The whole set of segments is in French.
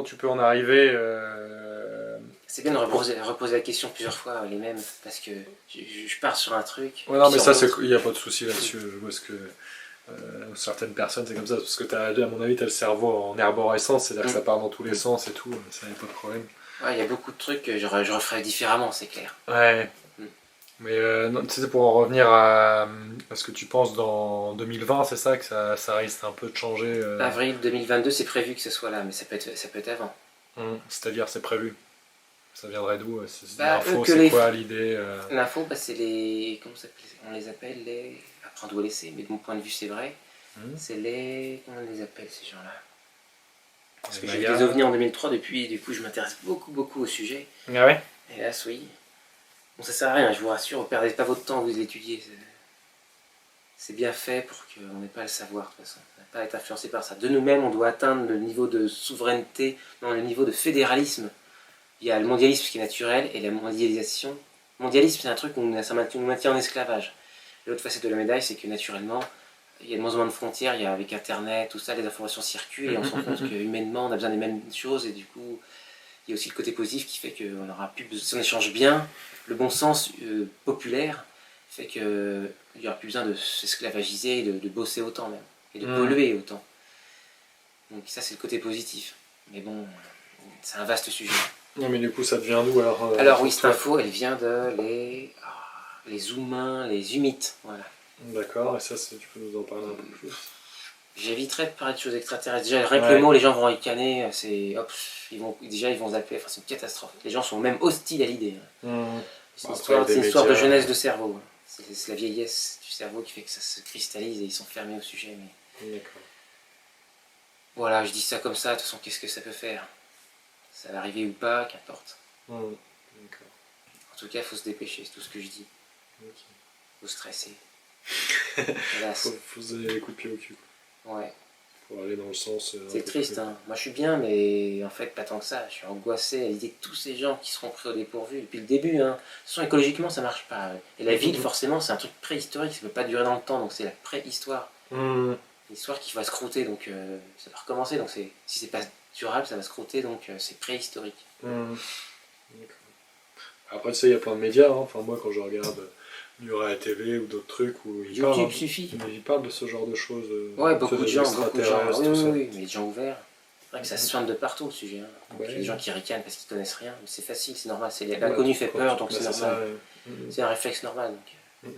comment tu peux en arriver C'est bien de reposer la question plusieurs fois, les mêmes, parce que je pars sur un truc. Ouais, non, mais ça, il n'y a pas de souci là-dessus. Je vois ce que certaines personnes, c'est comme ça, parce que à mon avis, tu as le cerveau en arborescence, c'est-à-dire que ça part dans tous les sens et tout, ça n'y a pas de problème. Ouais, il y a beaucoup de trucs que je referais différemment, c'est clair. Ouais. Mais non, tu sais, pour en revenir à ce que tu penses dans 2020, c'est ça, que ça risque un peu de changer Avril 2022, c'est prévu que ce soit là, mais ça peut être avant. C'est-à-dire, c'est prévu. Ça viendrait d'où Bah, l'info, c'est quoi l'idée L'info, c'est les. Comment on les appelle les. Après, on doit laisser, mais de mon point de vue, c'est vrai. C'est les. Comment on les appelle ces gens-là? Parce que j'ai vu des ovnis en 2003, depuis, du coup, je m'intéresse beaucoup au sujet. Ah ouais? Hélas, oui. Bon, ça sert à rien, je vous rassure, ne perdez pas votre temps, vous étudiez. C'est bien fait pour qu'on n'ait pas à le savoir, de toute façon. On n'a pas à être influencé par ça. De nous-mêmes, on doit atteindre le niveau de souveraineté, non, le niveau de fédéralisme. Il y a le mondialisme qui est naturel et la mondialisation. Le mondialisme, c'est un truc où ça nous maintient en esclavage. L'autre facette de la médaille, c'est que naturellement, il y a de moins en moins de frontières, avec Internet, tout ça, les informations circulent et on se rend compte qu'humainement, on a besoin des mêmes choses et du coup, il y a aussi le côté positif qui fait qu'on aura plus besoin, si on échange bien, le bon sens populaire fait qu'il n'y aura plus besoin de s'esclavagiser, de bosser autant même, et de polluer autant. Donc ça, c'est le côté positif. Mais bon, c'est un vaste sujet. Non, mais du coup, ça devient d'où alors Alors oui, cette info, elle vient de les Humains, les Humites, voilà. D'accord, et ça, tu peux nous en parler un peu plus? J'éviterais de parler de choses extraterrestres. Déjà, rien que le mot, les gens vont ricaner, c'est hop, ils vont zapper, enfin c'est une catastrophe. Les gens sont même hostiles à l'idée. C'est une histoire de jeunesse de cerveau. C'est la vieillesse du cerveau qui fait que ça se cristallise et ils sont fermés au sujet. Mais... D'accord. Voilà, je dis ça comme ça, de toute façon, qu'est-ce que ça peut faire? Ça va arriver ou pas, qu'importe. D'accord. En tout cas, il faut se dépêcher, c'est tout ce que je dis. Faut stresser. faut se donner les coups de pied au cul. Ouais. Pour aller dans le sens. C'est triste, hein. Moi je suis bien, mais en fait pas tant que ça. Je suis angoissé à l'idée de tous ces gens qui seront pris au dépourvu depuis le début. Hein. De toute façon, écologiquement ça marche pas. Et la ville, forcément, c'est un truc préhistorique, ça peut pas durer dans le temps, donc c'est la préhistoire. L'histoire qui va se croûter, donc ça va recommencer. Donc si c'est pas durable, ça va se croûter, donc c'est préhistorique. Après, tu sais, il y a plein de médias. Hein. Enfin, moi, quand je regarde Murat TV ou d'autres trucs où YouTube suffit. Ils parlent de ce genre de choses. Ouais, beaucoup de gens. Oui, mais les gens ouverts. C'est vrai que ça se soigne de partout le sujet. Hein. Il y a des gens qui ricanent parce qu'ils connaissent rien, mais c'est facile, c'est normal. L'inconnu fait peur, donc c'est normal. C'est un réflexe normal. Donc.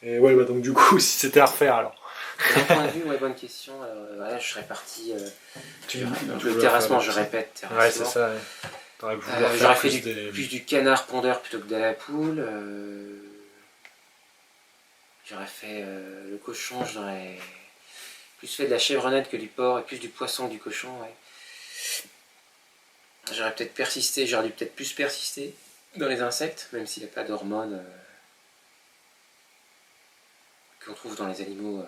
Et ouais, bah donc du coup, si c'était à refaire alors. De mon point de vue, bonne question. Voilà, je serais parti. Le terrassement, je répète. Terrassement. Ouais, c'est ça. Ouais. J'aurais fait plus du canard pondeur plutôt que de la poule. J'aurais fait le cochon, j'aurais plus fait de la chevronnette que du porc et plus du poisson que du cochon. Ouais. J'aurais peut-être persisté, j'aurais dû peut-être plus persister dans les insectes, même s'il n'y a pas d'hormones qu'on trouve dans les animaux.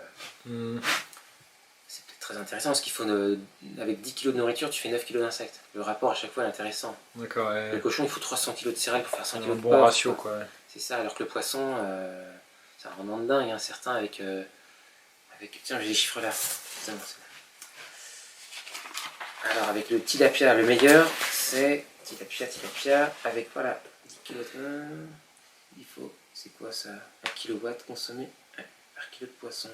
C'est peut-être très intéressant parce qu'il faut, avec 10 kg de nourriture, tu fais 9 kg d'insectes. Le rapport à chaque fois est intéressant. D'accord. Ouais. Le cochon, il faut 300 kg de céréales pour faire 100 kg de bon porc. Ratio, quoi. Ouais. C'est ça, alors que le poisson, c'est un rendement de dingue. Hein, certains avec tiens, j'ai les chiffres là. Alors, avec le tilapia, le meilleur, c'est tilapia, avec voilà, 10 kg de... Il faut, c'est quoi ça? 1 kW consommé par kilo de poisson.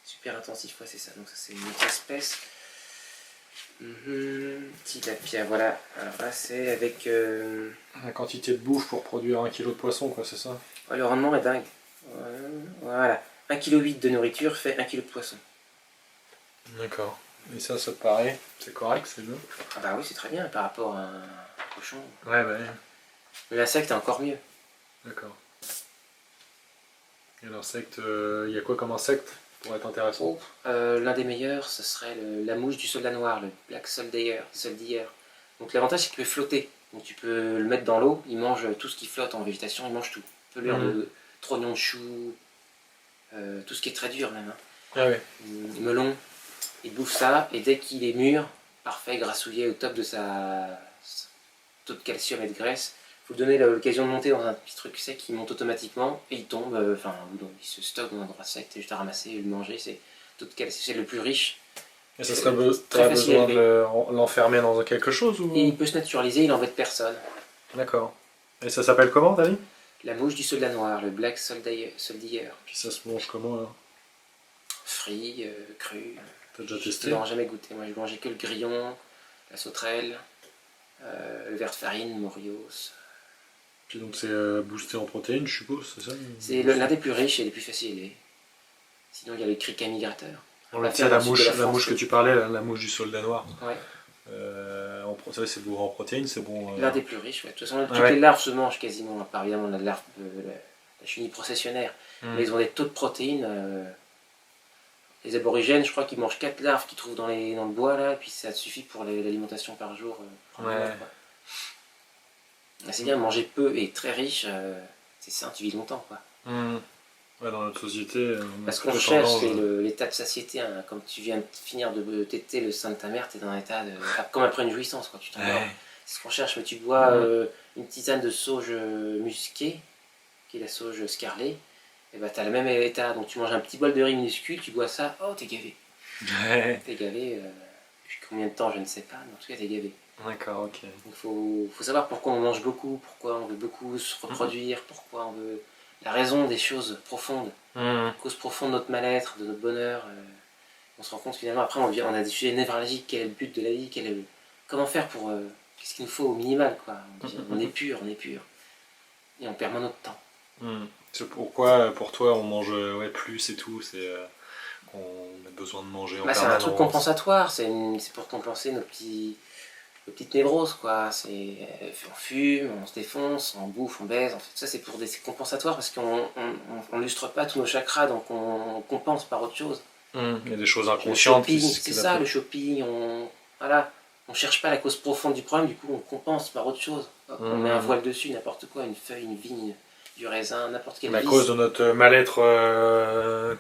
Super intensif, ouais, c'est ça. Donc, ça, c'est une autre espèce. Tilapia, voilà. Alors là, c'est avec. La quantité de bouffe pour produire 1 kg de poisson, quoi, c'est ça? Ouais, le rendement est dingue. Voilà. 1,8 kg de nourriture fait 1 kg de poisson. D'accord. Et ça te paraît? C'est correct, c'est bien? Ah bah oui, c'est très bien par rapport à un cochon. Ouais, bah. L'insecte est encore mieux. D'accord. Et l'insecte, il y a quoi comme insecte pour être intéressant? L'un des meilleurs, ce serait la mouche du soldat noir, le Black Soldier. Donc l'avantage, c'est qu'il peut flotter. Donc tu peux le mettre dans l'eau, il mange tout ce qui flotte en végétation, il mange tout. Pelure de trognon de chou, tout ce qui est très dur même. Hein. Ah ouais. Melon, il bouffe ça, et dès qu'il est mûr, parfait, grassouillé au top de sa taux de calcium et de graisse, il faut lui donner l'occasion de monter dans un petit truc sec qui monte automatiquement, et il tombe, il se stocke dans un endroit sec, t'es juste à ramasser et le manger, c'est le plus riche. Et ça Très t'aurais facile à besoin de élever. l'enfermer dans quelque chose Et ou... il peut se naturaliser, il n'embête personne. D'accord. Et ça s'appelle comment, t'as dit? La mouche du soldat noir, le Black Soldier. Puis ça se mange comment, là? Frit, cru. T'as déjà Je testé? ne l'aurais jamais goûté. Moi, je mangeais que le grillon, la sauterelle, le ver de farine, Morios. Puis donc c'est boosté en protéines, je suppose, c'est ça? C'est l'un des plus riches et les plus faciles à élever. Sinon, il y a le criquet migrateur. On On tu sais, va la faire dans le sud de mouche, la la France. mouche que tu parlais, la mouche du soldat noir. Ouais. Ça, c'est bon en protéines, c'est bon. L'un des plus riches, ouais. De toute façon, toutes ouais. les larves se mangent quasiment, à part évidemment la larve de la chenille processionnaire. Mais ils ont des taux de protéines. Les aborigènes, je crois qu'ils mangent 4 larves qu'ils trouvent dans le bois, là, et puis ça suffit pour l'alimentation par jour. Ouais. C'est bien, manger peu et très riche, c'est ça, tu vis longtemps, quoi. Ouais, dans notre société, on a Parce qu'on plutôt cherche, tendance, c'est l'état de satiété. Hein. Comme tu viens de finir de téter le sein de ta mère, tu es dans un état de. Comme après une jouissance, quoi. Tu t'endors. Ouais. C'est ce qu'on cherche, mais tu bois une tisane de sauge musquée, qui est la sauge scarlée, et bah t'as le même état. Donc tu manges un petit bol de riz minuscule, tu bois ça, oh t'es gavé. Ouais. T'es gavé, depuis combien de temps, je ne sais pas, mais en tout cas t'es gavé. D'accord, ok. Il faut savoir pourquoi on mange beaucoup, pourquoi on veut beaucoup se reproduire, pourquoi on veut. La raison des choses profondes, la cause profonde de notre mal-être, de notre bonheur. On se rend compte finalement, après on a des sujets névralgiques, quel est le but de la vie, comment faire pour. Qu'est-ce qu'il nous faut au minimal, quoi. On est pur, on est pur. Et on perd moins notre temps. C'est pourquoi, pour toi, on mange plus et tout, c'est qu'on a besoin de manger en C'est permanence. un truc compensatoire, c'est pour compenser nos petites névroses, quoi. On fume, on se défonce, on bouffe, on baise. En fait, ça, c'est compensatoire parce qu'on lustre pas tous nos chakras, donc on compense par autre chose. Il y a des choses inconscientes. Le shopping, c'est ça, le shopping. Voilà. On cherche pas la cause profonde du problème, du coup, on compense par autre chose. On met un voile dessus, n'importe quoi, une feuille, une vigne, du raisin, n'importe quel à cause de notre mal-être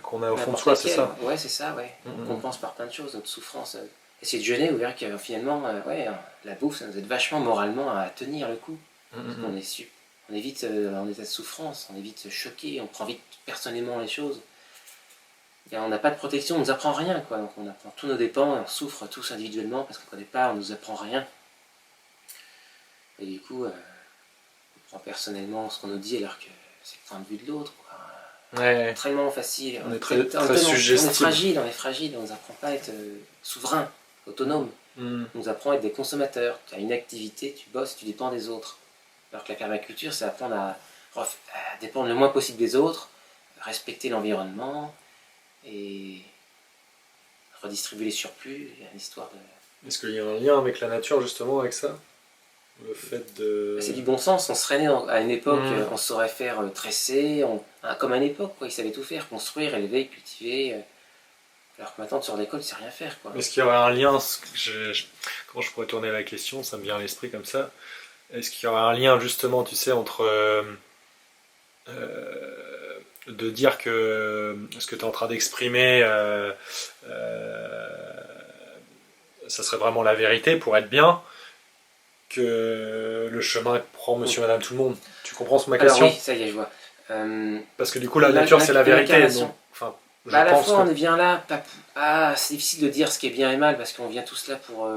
qu'on a au fond de soi, c'est ça? Ouais, c'est ça, ouais. On compense par plein de choses, notre souffrance. Essayer de jeûner, vous verrez que finalement, la bouffe, ça nous aide vachement moralement à tenir le coup. On est vite en état de souffrance, on est vite choqué, on prend vite personnellement les choses. Et on n'a pas de protection, on ne nous apprend rien, quoi. Donc on apprend tous nos dépens et on souffre tous individuellement parce qu'on ne connaît pas, on ne nous apprend rien. Et du coup, on prend personnellement ce qu'on nous dit alors que c'est le point de vue de l'autre, quoi. Ouais. Extrêmement facile. On est très suggestible. On est fragile, on ne nous apprend pas à être souverain, autonome. On nous apprend à être des consommateurs. Tu as une activité, tu bosses, tu dépends des autres. Alors que la permaculture, c'est apprendre à dépendre le moins possible des autres, respecter l'environnement et redistribuer les surplus. Il y a une histoire de... Est-ce qu'il y a un lien avec la nature, justement, avec ça? Le fait de... C'est du bon sens, on serait né à une époque, on saurait faire tresser, comme à une époque, quoi. Ils savaient tout faire, construire, élever, cultiver. Alors que maintenant, tu sors d'école, tu sais rien faire, quoi. Est-ce qu'il y aurait un lien, comment je pourrais tourner la question, ça me vient à l'esprit comme ça. Est-ce qu'il y aurait un lien, justement, tu sais, entre de dire que ce que tu es en train d'exprimer, ça serait vraiment la vérité pour être bien, que le chemin que prend monsieur, madame, tout le monde. Tu comprends ma question? Alors oui, ça y est, je vois. Parce que du coup, la nature, c'est la vérité. Donc, enfin, à la fois, on vient là, c'est difficile de dire ce qui est bien et mal, parce qu'on vient tous là pour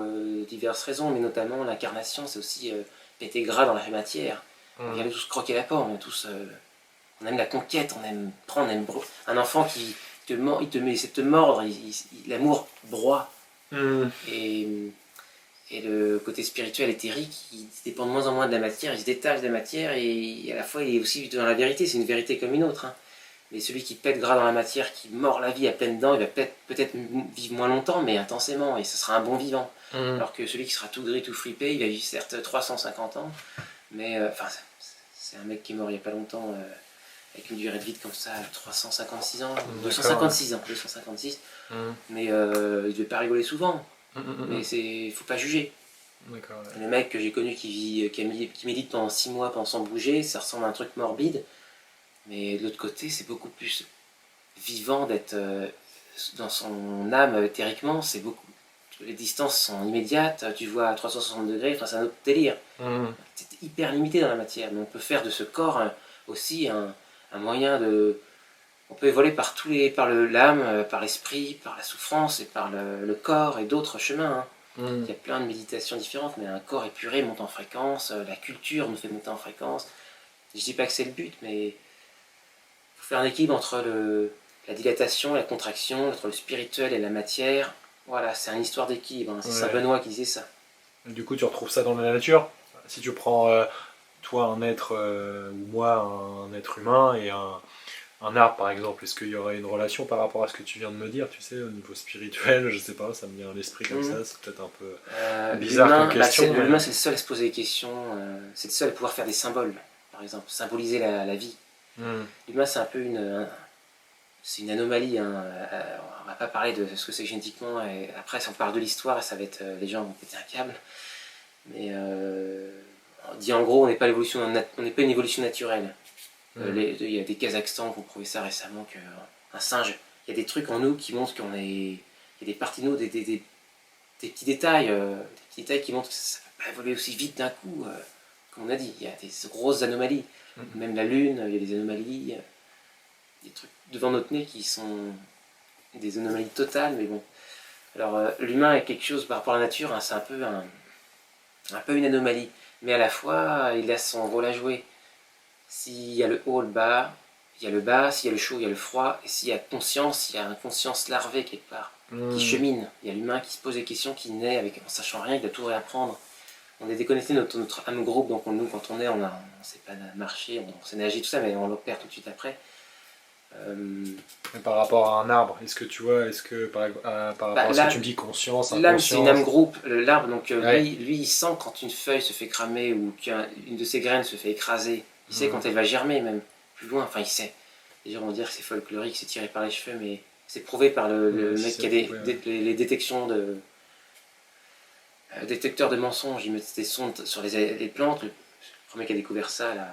diverses raisons, mais notamment l'incarnation, c'est aussi péter gras dans la matière. On vient tous croquer la porte, on aime la conquête, on aime prendre, un enfant qui te mord, il essaie de te mordre, l'amour broie. Et le côté spirituel éthérique, il dépend de moins en moins de la matière, il se détache de la matière et à la fois il est aussi dans la vérité, c'est une vérité comme une autre. Hein. Mais celui qui pète gras dans la matière, qui mord la vie à pleines dents, il va peut-être vivre moins longtemps, mais intensément, et ce sera un bon vivant. Alors que celui qui sera tout gris, tout fripé, il va vivre certes 350 ans, mais c'est un mec qui est mort il n'y a pas longtemps, avec une durée de vie comme ça, 356 ans, 256 ans, 256, mais il ne devait pas rigoler souvent. Mais il faut pas juger. Le mec que j'ai connu qui médite pendant 6 mois sans bouger, ça ressemble à un truc morbide. Mais de l'autre côté, c'est beaucoup plus vivant d'être dans son âme éthériquement. Les distances sont immédiates, tu vois à 360 degrés, c'est un autre délire. C'est hyper limité dans la matière. Mais on peut faire de ce corps aussi un moyen de On peut évoluer par par l'âme, par l'esprit, par la souffrance et par le corps et d'autres chemins. Il y a plein de méditations différentes, mais un corps épuré monte en fréquence, la culture nous fait monter en fréquence. Je dis pas que c'est le but, mais il faut faire un équilibre entre la dilatation, la contraction, entre le spirituel et la matière. Voilà, c'est une histoire d'équilibre. C'est Saint Benoît qui disait ça. Du coup, tu retrouves ça dans la nature. Si tu prends toi un être, ou moi un être humain et un arbre par exemple, est-ce qu'il y aurait une relation par rapport à ce que tu viens de me dire, tu sais, au niveau spirituel, je sais pas, ça me vient à l'esprit comme ça, c'est peut-être un peu bizarre comme question. L'humain, c'est le seul à se poser des questions, c'est le seul à pouvoir faire des symboles, par exemple, symboliser la vie. L'humain, c'est un peu c'est une anomalie. On va pas parler de ce que c'est génétiquement, et après, si on parle de l'histoire, ça va être, les gens vont péter un câble. Mais on dit en gros, on n'est pas une évolution naturelle. Il y a des Kazakhstan qui ont prouvé ça récemment, qu'un singe, il y a des trucs en nous qui montrent qu'on est. Il y a des parties de nous, des petits détails, qui montrent que ça ne peut pas évoluer aussi vite d'un coup. Comme on a dit, il y a des grosses anomalies. Même la Lune, il y a des anomalies, des trucs devant notre nez qui sont des anomalies totales, mais bon. Alors l'humain est quelque chose par rapport à la nature, c'est un peu une anomalie, mais à la fois il a son rôle à jouer. S'il y a le haut, le bas, il y a le bas, s'il y a le chaud, il y a le froid, et s'il y a conscience, il y a une conscience larvée quelque part, qui chemine. Il y a l'humain qui se pose des questions, qui naît en sachant rien, qui doit tout réapprendre. On est déconnecté de notre âme groupe, donc nous, quand on est, on ne sait pas marcher, on sait nager, tout ça, mais on le perd tout de suite après. Mais par rapport à un arbre, est-ce que tu vois, par rapport à ce que tu me dis, conscience, l'âme, c'est une âme groupe. L'arbre, donc ouais. lui, il sent quand une feuille se fait cramer ou qu'une de ses graines se fait écraser. Il sait quand elle va germer, même plus loin. Enfin, il sait. Les gens vont dire que c'est folklorique, c'est tiré par les cheveux, mais c'est prouvé par le mec qui a les détections détecteurs de mensonges. Il met des sondes sur les plantes. Le premier qui a découvert ça, là,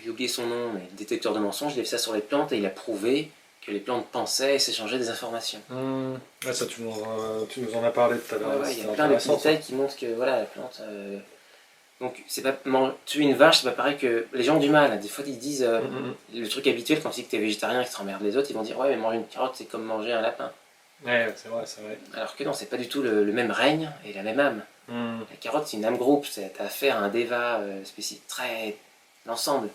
j'ai oublié son nom, mais le détecteur de mensonges, il a fait ça sur les plantes et il a prouvé que les plantes pensaient et s'échangeaient des informations. Ouais, ça, tu nous en as parlé tout à l'heure. Il y a plein de petits détails qui montrent que voilà, la plante. Donc, c'est pas tuer une vache, c'est pas pareil que les gens ont du mal. Des fois, ils disent le truc habituel quand tu dis que t'es végétarien et que tu emmerdes les autres, ils vont dire ouais, mais manger une carotte, c'est comme manger un lapin. Ouais, c'est vrai, c'est vrai. Alors que non, c'est pas du tout le même règne et la même âme. La carotte, c'est une âme groupe, t'as affaire à un déva spécifique, très l'ensemble.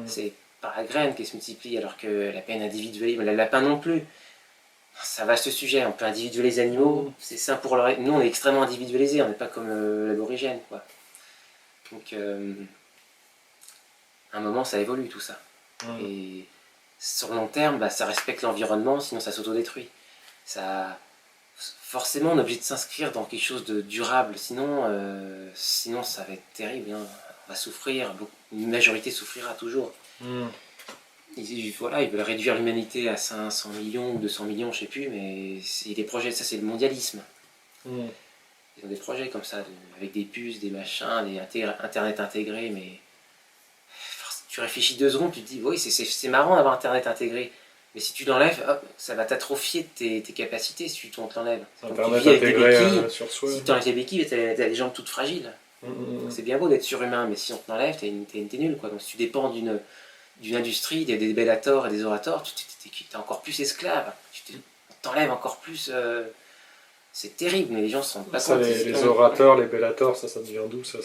C'est par la graine qui se multiplie, alors que la peine individuelle, mais le lapin non plus. C'est un vaste sujet, on peut individualiser les animaux, c'est sain pour leur. Nous, on est extrêmement individualisés, on n'est pas comme l'aborigène, quoi. Donc, à un moment, ça évolue tout ça. Et sur le long terme, ça respecte l'environnement, sinon ça s'autodétruit. Forcément, on est obligé de s'inscrire dans quelque chose de durable, sinon ça va être terrible. On va souffrir, une majorité souffrira toujours. Ils veulent réduire l'humanité à 500 millions ou 200 millions, je sais plus, mais c'est des projets, ça c'est le mondialisme. Ils ont des projets comme ça, avec des puces, des machins, des Internet intégré, mais tu réfléchis 2 secondes, tu te dis, oui, c'est marrant d'avoir Internet intégré, mais si tu l'enlèves, hop, ça va t'atrophier tes capacités si tu l'enlèves. Donc tu vis avec des béquilles, si tu enlèves tes béquilles, tu as des jambes toutes fragiles. C'est bien beau d'être surhumain, mais si on te l'enlève, t'es nul, quoi. Donc si tu dépends d'une industrie, des bellators et des orators, tu es encore plus esclave, on t'enlève encore plus... c'est terrible, mais les gens se rendent pas compte. Les orateurs, les bellators, ça devient d'où ça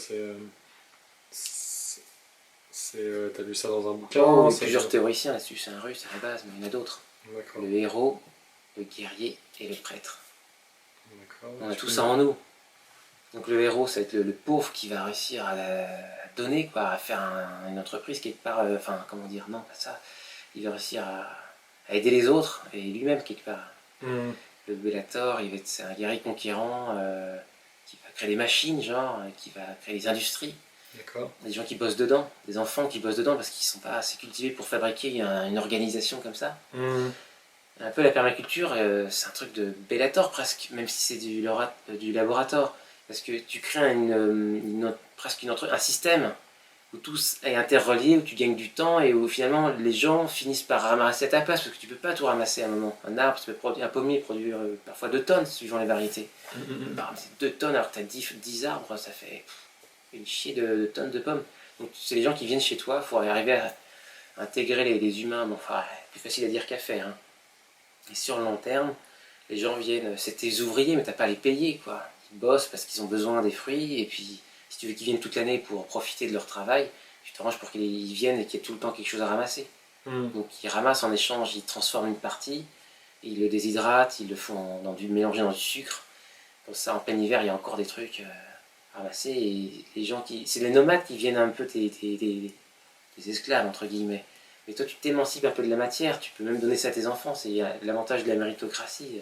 t'as lu ça dans un bouquin Plusieurs théoriciens là-dessus, c'est un russe à la base, mais il y en a d'autres. Le héros, le guerrier et le prêtre. On a tout ça en nous. Donc le héros, ça va être le pauvre qui va réussir à donner, quoi, à faire une entreprise quelque part, comment dire, non, pas ça. Il va réussir à aider les autres et lui-même quelque part. Le bellator, c'est un guerrier conquérant qui va créer des machines, genre, qui va créer des industries. Des gens qui bossent dedans, des enfants qui bossent dedans parce qu'ils ne sont pas assez cultivés pour fabriquer une organisation comme ça. Un peu la permaculture, c'est un truc de bellator presque, même si c'est du laboratoire. Parce que tu crées presque un système où tout est interrelié, où tu gagnes du temps et où finalement les gens finissent par ramasser à ta place parce que tu ne peux pas tout ramasser à un moment. Un arbre, un pommier produit parfois 2 tonnes suivant les variétés. C'est 2 tonnes alors que tu as 10 arbres, ça fait une chier de tonnes de pommes. Donc c'est les gens qui viennent chez toi, il faut arriver intégrer les humains, bon, enfin, plus facile à dire qu'à faire. Hein. Et sur le long terme, les gens viennent, c'est tes ouvriers, mais t'as pas à les payer, quoi. Ils bossent parce qu'ils ont besoin des fruits, et puis si tu veux qu'ils viennent toute l'année pour profiter de leur travail, tu t'arranges pour qu'ils viennent et qu'il y ait tout le temps quelque chose à ramasser. Donc ils ramassent en échange, ils transforment une partie, ils le déshydratent, ils le font mélanger dans du sucre. Comme ça, en plein hiver, il y a encore des trucs à ramasser, et les gens c'est les nomades qui viennent un peu tes esclaves, entre guillemets. Mais toi, tu t'émancipes un peu de la matière, tu peux même donner ça à tes enfants, c'est l'avantage de la méritocratie.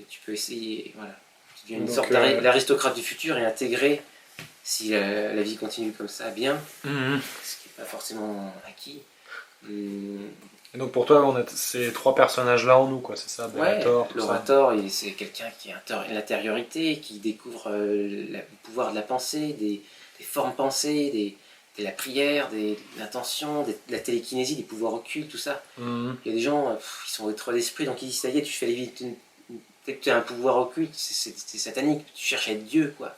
Tu peux essayer, voilà. Tu deviens une sorte d'aristocrate du futur et intégrer, si la vie continue comme ça, bien, ce qui n'est pas forcément acquis. Et donc pour toi, on a ces 3 personnages-là en nous, quoi, c'est ça, Bellator, tout l'orator, c'est quelqu'un qui a l'intériorité, qui découvre le pouvoir de la pensée, des formes pensées, de la prière, de l'intention, de la télékinésie, des pouvoirs occultes, tout ça. Il y a des gens, ils sont étroits d'esprit, donc ils disent, ça y est, tu fais les vies, dès que tu as un pouvoir occulte, c'est satanique, tu cherches à être Dieu, quoi.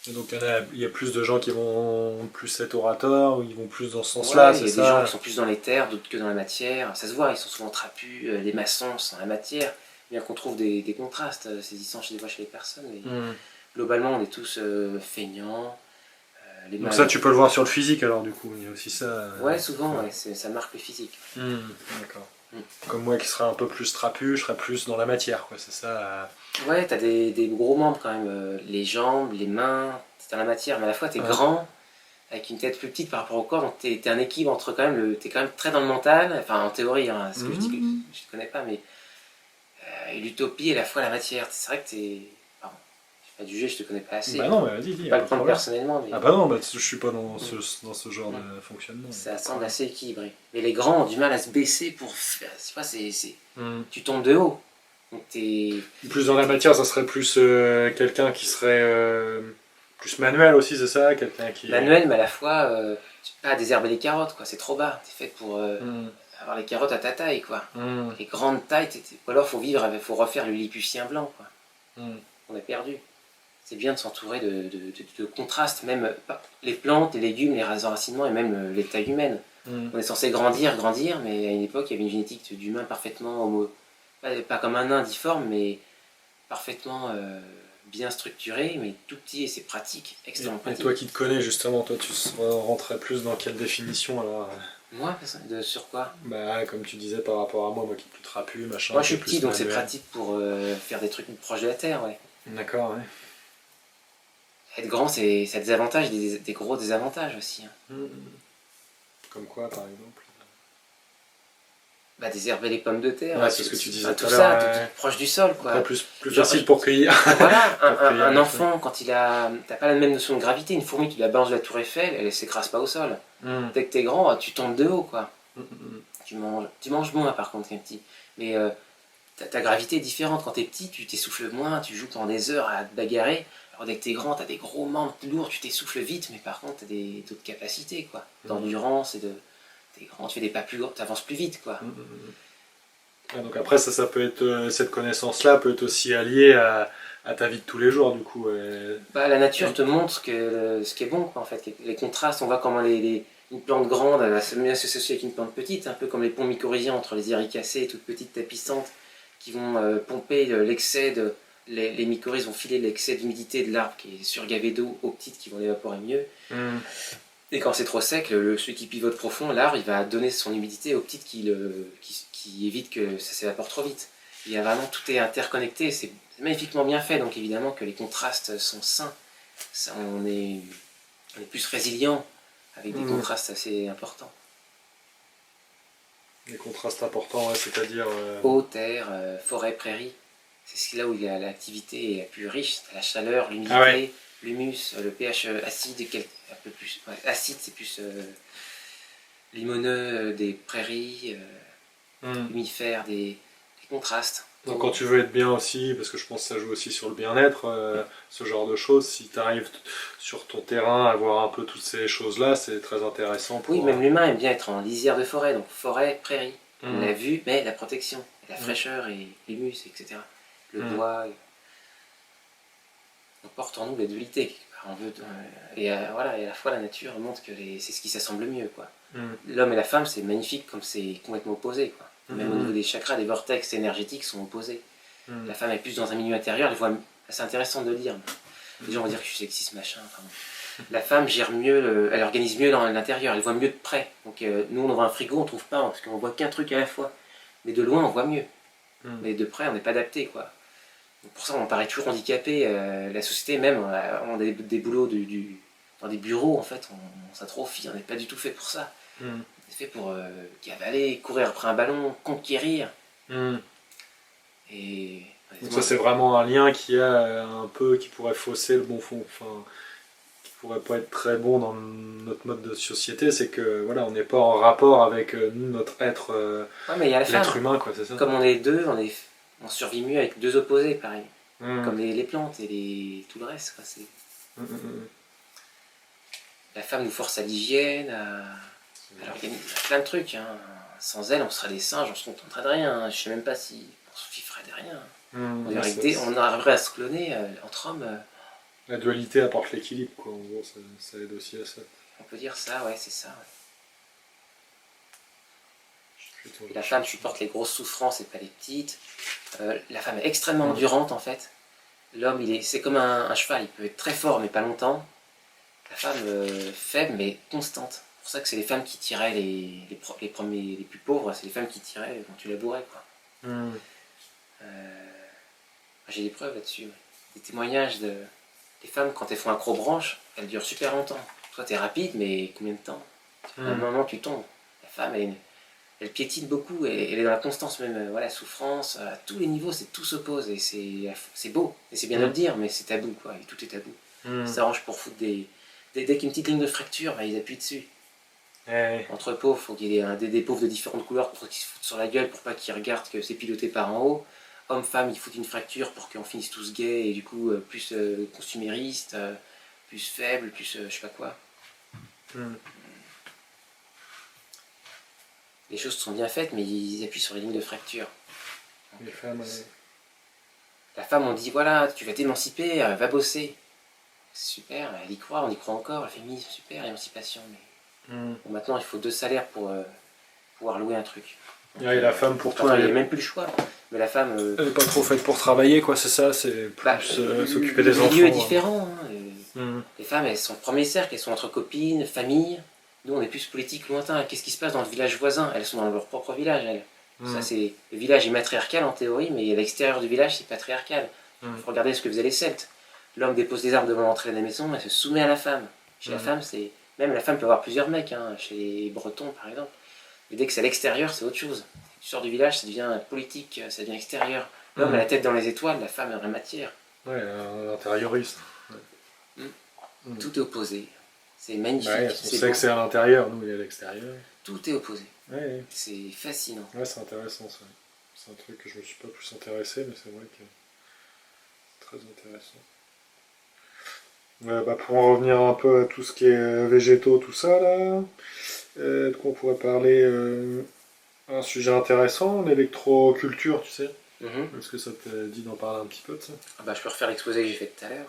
Et donc il y a plus de gens qui vont plus être orateurs, ou ils vont plus dans ce sens-là, c'est ça? Il y a des gens qui sont plus dans les terres, d'autres que dans la matière. Ça se voit, ils sont souvent trapus, les maçons sont dans la matière. Bien qu'on trouve des contrastes saisissants chez les personnes. Mais globalement, on est tous feignants. Donc ça, tu peux le voir sur le physique, alors, du coup, il y a aussi ça. Ouais, souvent, ouais, ça marque le physique. D'accord. Comme moi qui serais un peu plus trapu, je serais plus dans la matière, quoi, c'est ça. Ouais, t'as des gros membres quand même, les jambes, les mains, c'est dans la matière, mais à la fois t'es grand, avec une tête plus petite par rapport au corps, donc t'es un équilibre entre quand même, t'es quand même très dans le mental, enfin en théorie, hein, ce que je dis que je ne connais pas, mais l'utopie et à la fois la matière, c'est vrai que t'es... Pardon, je vais pas juger, je te connais pas assez. Bah non, mais vas-y, dis. Pas le prendre personnellement, mais... Ah bah non, je suis pas dans ce genre de fonctionnement. Ça semble assez équilibré. Mais les grands ont du mal à se baisser pour faire... C'est pas, tu tombes de haut. Donc plus dans la matière, ça serait plus quelqu'un qui serait plus manuel aussi, c'est ça, quelqu'un qui... Manuel, mais à la fois, pas désherber les carottes, quoi. C'est trop bas. T'es fait pour avoir les carottes à ta taille, quoi. Les grandes tailles, ou alors faut refaire le lilliputien blanc, quoi. On a perdu. C'est bien de s'entourer de contrastes, même les plantes, les légumes, les enracinements et même les tailles humaines. On est censé grandir, mais à une époque, il y avait une génétique d'humain parfaitement pas comme un nain difforme, mais parfaitement bien structuré, mais tout petit, et c'est pratique, extrêmement pratique. Et toi qui te connais justement, toi tu rentrais plus dans quelle définition alors? Moi, sur quoi? Bah comme tu disais par rapport à moi qui est plus trapu, machin. Moi je suis petit, donc c'est pratique pour faire des trucs proches de la terre, ouais. D'accord, ouais. Être grand, ça a des avantages, des gros désavantages aussi. Hein. Comme quoi par exemple? Bah, désherber les pommes de terre, ouais, c'est ce que tu disais tout ça, tout proche du sol, quoi. Plus facile pour cueillir. Voilà, un enfant, quand t'as pas la même notion de gravité, une fourmi, tu la balances de la tour Eiffel, elle s'écrase pas au sol. Dès que t'es grand, tu tombes de haut, quoi. Tu manges moins, par contre, quand t'es petit. Mais ta gravité est différente. Quand t'es petit, tu t'essouffles moins, tu joues pendant des heures à te bagarrer. Alors dès que t'es grand, t'as des gros membres lourds, tu t'essouffles vite, mais par contre, t'as d'autres capacités, quoi. D'endurance et de... T'es grand, tu fais des pas plus lourds, t'avances plus vite, quoi. Donc après, ça peut être, cette connaissance-là peut être aussi alliée à ta vie de tous les jours, du coup. Bah, la nature te montre ce qui est bon, quoi, en fait. Les contrastes, on voit comment une plante grande, elle va mieux s'associer avec une plante petite, un peu comme les ponts mycorhiziens entre les irricacées, toutes petites tapissantes, qui vont pomper l'excès de... Les mycorhizes vont filer l'excès d'humidité de l'arbre qui est surgavé d'eau aux petites qui vont l'évaporer mieux. Et quand c'est trop sec, celui qui pivote profond, l'arbre, il va donner son humidité aux petites qui évite que ça s'évapore trop vite. Il y a vraiment, tout est interconnecté, c'est magnifiquement bien fait, donc évidemment que les contrastes sont sains. Ça, on est plus résilient avec des contrastes assez importants. Des contrastes importants, ouais, c'est-à-dire... Eau, terre, forêt, prairie. C'est là où l'activité est la plus riche, la chaleur, l'humidité, l'humus, le pH acide, un peu plus... Ouais, acide, c'est plus limoneux des prairies, humifères, des contrastes. Donc quand tu veux être bien aussi, parce que je pense que ça joue aussi sur le bien-être, ce genre de choses, si tu arrives sur ton terrain à voir un peu toutes ces choses-là, c'est très intéressant. Oui, même l'humain aime bien être en lisière de forêt, donc forêt, prairie. La vue, mais la protection, la fraîcheur et l'humus, etc. Le bois. On porte en nous la dualité quelque part. On veut, voilà, et à la fois la nature montre que c'est ce qui s'assemble le mieux, quoi. Mm. L'homme et la femme, c'est magnifique comme c'est complètement opposé, quoi. Même au Mm. niveau des chakras, les vortex énergétiques sont opposés. Mm. La femme est plus dans un milieu intérieur, c'est intéressant de le dire. Les gens vont dire que je suis sexiste, machin. Enfin, la femme gère mieux, elle organise mieux dans l'intérieur, elle voit mieux de près. Donc nous, on ouvre un frigo, on trouve pas, parce qu'on voit qu'un truc à la fois. Mais de loin, on voit mieux. Mm. Mais de près, on n'est pas adapté, quoi. Donc, pour ça, on paraît toujours handicapé. La société, même, on a des boulots dans des bureaux, en fait, on s'atrophie, on n'est pas du tout fait pour ça. Mm. On est fait pour cavaler, courir après un ballon, conquérir. Mm. Et Donc ça c'est vraiment un lien qui a un peu, qui pourrait fausser le bon fond, enfin, qui pourrait pas être très bon dans notre mode de société, c'est que voilà, on n'est pas en rapport avec nous, notre être, ouais, mais il y a la l'être femme. humain, quoi, c'est ça. Comme on est deux, on survit mieux avec deux opposés, pareil. Mm. Comme les plantes et tout le reste, quoi. Mm, mm, La femme nous force à l'hygiène, à l'organiser, à plein de trucs. Hein. Sans elle, on serait des singes, on se contenterait de rien. Hein. Je sais même pas si on se ferait de rien. mm. On arriverait à se cloner entre hommes. La dualité apporte l'équilibre, quoi. En gros, ça aide aussi à ça. On peut dire ça, ouais, c'est ça. Ouais. Et la femme supporte les grosses souffrances et pas les petites. La femme est extrêmement endurante, en fait. L'homme, c'est comme un cheval, il peut être très fort, mais pas longtemps. La femme, faible, mais constante. C'est pour ça que c'est les femmes qui tiraient les plus pauvres, c'est les femmes qui tiraient quand tu labourais, quoi. Mm. J'ai des preuves là-dessus. Ouais. Des témoignages des femmes, quand elles font acrobranche, elles durent super longtemps. Toi, t'es rapide, mais combien de temps? À un moment, tu tombes. La femme, elle piétine beaucoup, elle est dans la constance même, voilà, souffrance, à tous les niveaux, tout s'oppose, et c'est beau, et c'est bien de le dire, mais c'est tabou, quoi, et tout est tabou. Ils s'arrangent pour foutre dès qu'il y a une petite ligne de fracture, bah, ils appuient dessus. Entre pauvres, il faut qu'il y ait des pauvres de différentes couleurs pour qu'ils se foutent sur la gueule, pour pas qu'ils regardent que c'est piloté par en haut. Hommes-femmes, ils foutent une fracture pour qu'on finisse tous gays, et du coup, plus consuméristes, plus faibles, plus je sais pas quoi. Les choses sont bien faites, mais ils appuient sur les lignes de fracture. Les femmes, la femme, on dit voilà, tu vas t'émanciper, va bosser. C'est super, elle y croit, on y croit encore, le féminisme, super, l'émancipation. Mais bon, maintenant, il faut 2 salaires pour pouvoir louer un truc. Donc, et la femme, pour toi, il n'y a même plus le choix. Mais la femme. Elle n'est pas trop faite pour travailler, quoi, c'est ça, c'est plus s'occuper des enfants. Le milieu est différent. Hein. Les femmes, elles sont premier cercle, elles sont entre copines, famille. Nous, on est plus politique lointain. Qu'est-ce qui se passe dans le village voisin? Elles sont dans leur propre village, elles. Ça, c'est... Le village est matriarcal en théorie, mais à l'extérieur du village, c'est patriarcal. Il faut regarder ce que faisaient les Celtes. L'homme dépose des armes devant l'entrée de la maison, elle se soumet à la femme. Chez la femme, c'est... Même la femme peut avoir plusieurs mecs, hein, chez les Bretons, par exemple. Mais dès que c'est à l'extérieur, c'est autre chose. Tu sors du village, ça devient politique, ça devient extérieur. L'homme a la tête dans les étoiles, la femme est dans la matière. Ouais, un intérioriste. Tout est opposé. C'est magnifique. Ouais, on sait que c'est à l'intérieur, nous, il est à l'extérieur. Tout est opposé. Ouais. C'est fascinant. Ouais, c'est intéressant, ça. C'est un truc que je me suis pas plus intéressé, mais c'est vrai que c'est très intéressant. Pour en revenir un peu à tout ce qui est végétaux, tout ça, là, de quoi on pourrait parler un sujet intéressant, l'électroculture, tu sais. Est-ce que ça te dit d'en parler un petit peu de ça? Je peux refaire l'exposé que j'ai fait tout à l'heure.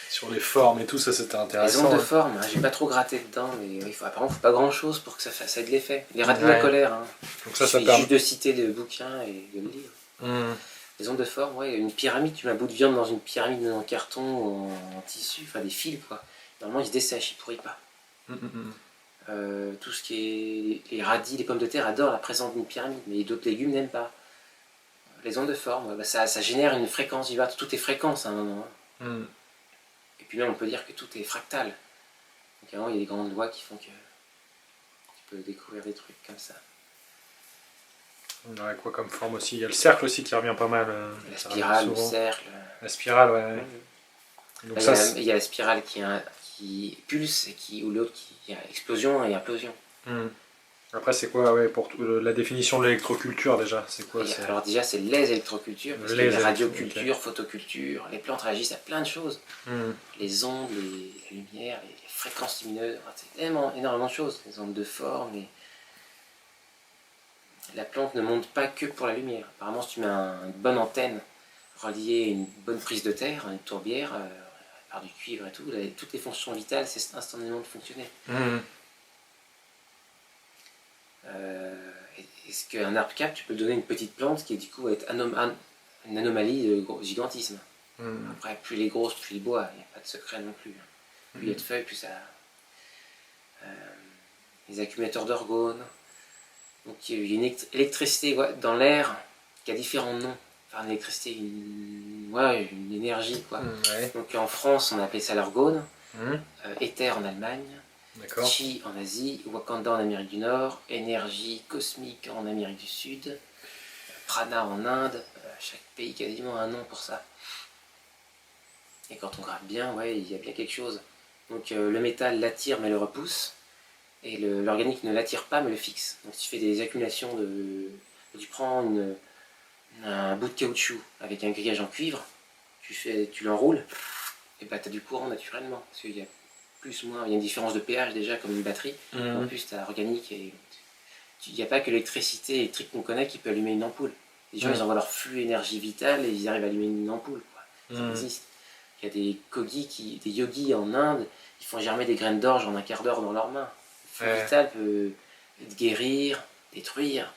Sur les formes et tout, ça c'était intéressant. Les ondes de forme, hein, j'ai pas trop gratté dedans, mais apparemment il faut pas grand chose pour que ça ait de l'effet. Les radios de la colère, hein. Donc ça permet juste de citer des bouquins et de le lire. Mmh. Les ondes de forme, ouais, une pyramide, tu mets un bout de viande dans une pyramide en carton ou en tissu, enfin des fils quoi. Normalement il se dessèche, il pourrit pas. Tout ce qui est les radis, les pommes de terre adorent la présence d'une pyramide, mais d'autres légumes n'aiment pas. Les ondes de forme, ça génère une fréquence vibrante, tout est fréquence à un moment. Et puis là on peut dire que tout est fractal. Donc avant il y a des grandes lois qui font que tu peux découvrir des trucs comme ça. On aurait quoi comme forme aussi? Il y a le cercle aussi qui revient pas mal. La spirale, le cercle. La spirale, ouais. Donc il y a la spirale qui pulse et ou l'autre qui a explosion et implosion. Après, c'est quoi pour la définition de l'électroculture déjà? C'est quoi? Alors déjà, c'est les électrocultures, parce qu'il y a la radioculture, photoculture, les plantes réagissent à plein de choses. Les ondes, la lumière, les fréquences lumineuses, c'est énormément de choses. Les ondes de forme. La plante ne monte pas que pour la lumière. Apparemment, si tu mets une bonne antenne reliée à une bonne prise de terre, une tourbière, par du cuivre et tout, toutes les fonctions vitales cessent instantanément de fonctionner. Est-ce qu'un arbre cap, tu peux le donner une petite plante qui du coup va être une anomalie de gigantisme. Après, plus il est gros, plus il boit, il n'y a pas de secret non plus. Plus il y a de feuilles, plus ça... les accumulateurs d'orgones. Donc il y a une électricité dans l'air qui a différents noms. Enfin, une électricité, une énergie, quoi. Donc en France, on appelait ça l'orgone, éther en Allemagne, chi en Asie, Wakanda en Amérique du Nord, énergie cosmique en Amérique du Sud, prana en Inde. Chaque pays quasiment a un nom pour ça. Et quand on gratte bien, il y a bien quelque chose. Donc le métal l'attire mais le repousse, et l'organique ne l'attire pas mais le fixe. Donc si tu fais des accumulations tu prends un bout de caoutchouc avec un grillage en cuivre, tu l'enroules, et bah tu as du courant naturellement. Parce qu'il y a plus ou moins, il y a une différence de pH déjà comme une batterie. En plus tu as organique, et il n'y a pas que l'électricité électrique qu'on connaît qui peut allumer une ampoule. Les gens ils envoient leur flux énergie vitale et ils arrivent à allumer une ampoule, quoi. Ça existe. Il y a des yogis en Inde, ils font germer des graines d'orge en un quart d'heure dans leurs mains. Le flux vital peut guérir, détruire.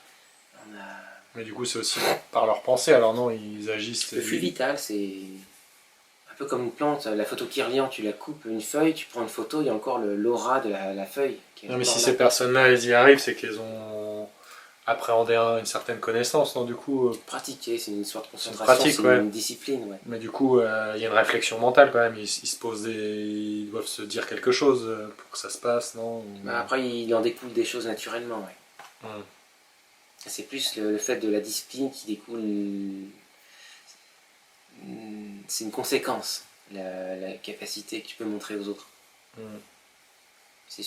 Mais du coup, c'est aussi par leur pensée, alors non, ils agissent... Le flux vital, c'est un peu comme une plante. La photo Kirlian, tu la coupes une feuille, tu prends une photo, il y a encore l'aura de la feuille. Non, mais si ces personnes-là, elles y arrivent, c'est qu'elles ont appréhendé une certaine connaissance, non, du coup... Pratiquer, c'est une sorte de concentration, c'est une discipline, Mais du coup, il y a une réflexion mentale quand même, ils doivent se dire quelque chose pour que ça se passe, non? Après, il en découle des choses naturellement, C'est plus le fait de la discipline qui découle... C'est une conséquence, la capacité que tu peux montrer aux autres. C'est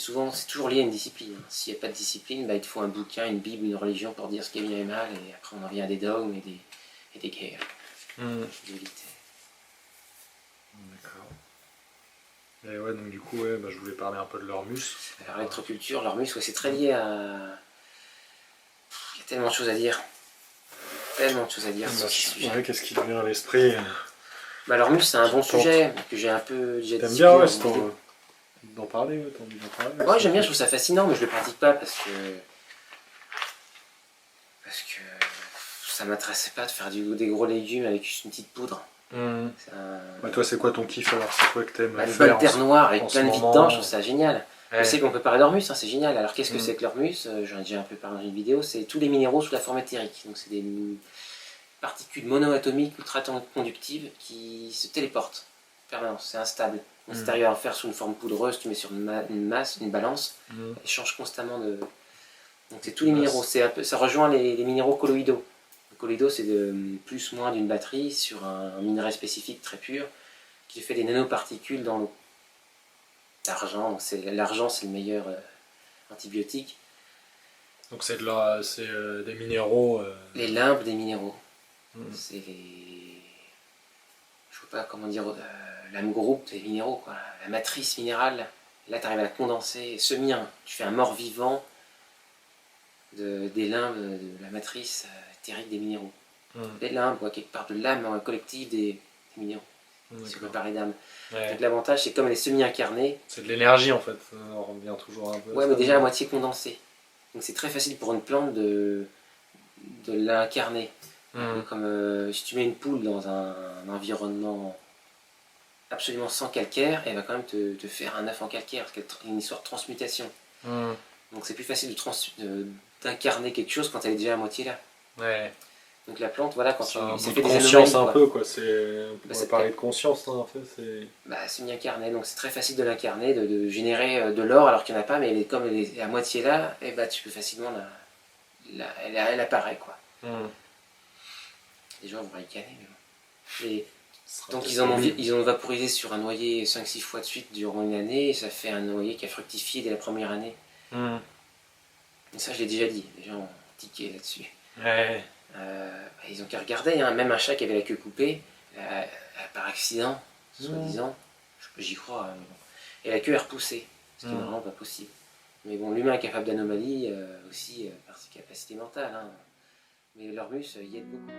toujours lié à une discipline. S'il n'y a pas de discipline, il te faut un bouquin, une bible, une religion pour dire ce qui est bien et mal, et après on en vient à des dogmes et des guerres. D'accord. Et ouais, donc du coup, je voulais parler un peu de l'Ormus. Alors l'électroculture, l'Ormus, c'est très lié à... Il y a tellement de choses à dire. Sur ce sujet. Qu'est-ce qui te vient à l'esprit? L'Ormus, c'est un bon sujet que j'ai un peu déjà discuté. T'aimes bien, d'en parler, t'as envie d'en parler? Ouais, j'aime bien, je trouve ça fascinant, mais je le pratique pas parce que ça m'intéressait pas de faire des gros légumes avec juste une petite poudre. Toi, c'est quoi ton kiff alors? C'est quoi que t'aimes faire? Une bonne terre noire avec plein de vide dedans, je trouve ça génial. Je sais qu'on peut parler d'Ormus, c'est génial. Alors qu'est-ce que c'est que l'Ormus? J'en ai déjà un peu parlé dans une vidéo, c'est tous les minéraux sous la forme éthérique. Donc c'est des particules monoatomiques ultra conductives qui se téléportent en permanence, c'est instable. Donc, si tu arrives à en faire sous une forme poudreuse, tu mets sur une masse, une balance, elle change constamment de... Donc c'est tous les minéraux, ça rejoint les minéraux colloïdaux. Le colloïdaux, c'est plus ou moins d'une batterie sur un minerai spécifique très pur qui fait des nanoparticules dans l'eau. L'argent, c'est le meilleur antibiotique. Donc c'est des minéraux... Les limbes des minéraux. C'est les... Je sais pas comment dire... l'âme groupe des minéraux, quoi. La matrice minérale. Là, tu arrives à la condenser. Tu fais un mort-vivant des limbes de la matrice éthérique des minéraux. Les limbes, quelque part de l'âme collective des minéraux. Si on peut parler d'âme. Donc l'avantage, c'est comme elle est semi-incarnée. C'est de l'énergie en fait, on revient toujours un peu. Ouais, mais déjà à moitié condensée. Donc c'est très facile pour une plante de l'incarner. Comme si tu mets une poule dans un environnement absolument sans calcaire, elle va quand même te faire un œuf en calcaire, parce qu'il y a une histoire de transmutation. Donc c'est plus facile d'incarner quelque chose quand elle est déjà à moitié là. Donc la plante, voilà, quand ça fait des conscience un peu, quoi. On pourrait parler de conscience, en fait. C'est bien incarné, donc c'est très facile de l'incarner, de générer de l'or alors qu'il n'y en a pas, mais comme elle est à moitié là, tu peux facilement elle apparaît, quoi. Les gens vont ricaner, mais bon. Donc ils ont vaporisé sur un noyer 5-6 fois de suite durant une année, et ça fait un noyer qui a fructifié dès la première année. Et ça, je l'ai déjà dit, les gens ont tiqué là-dessus. Ils ont qu'à regarder, même un chat qui avait la queue coupée, par accident, soi-disant, j'y crois, mais bon. Et la queue est repoussée, ce qui est vraiment pas possible. Mais bon, l'humain est capable d'anomalies aussi par ses capacités mentales. Mais l'Ormus y aide beaucoup.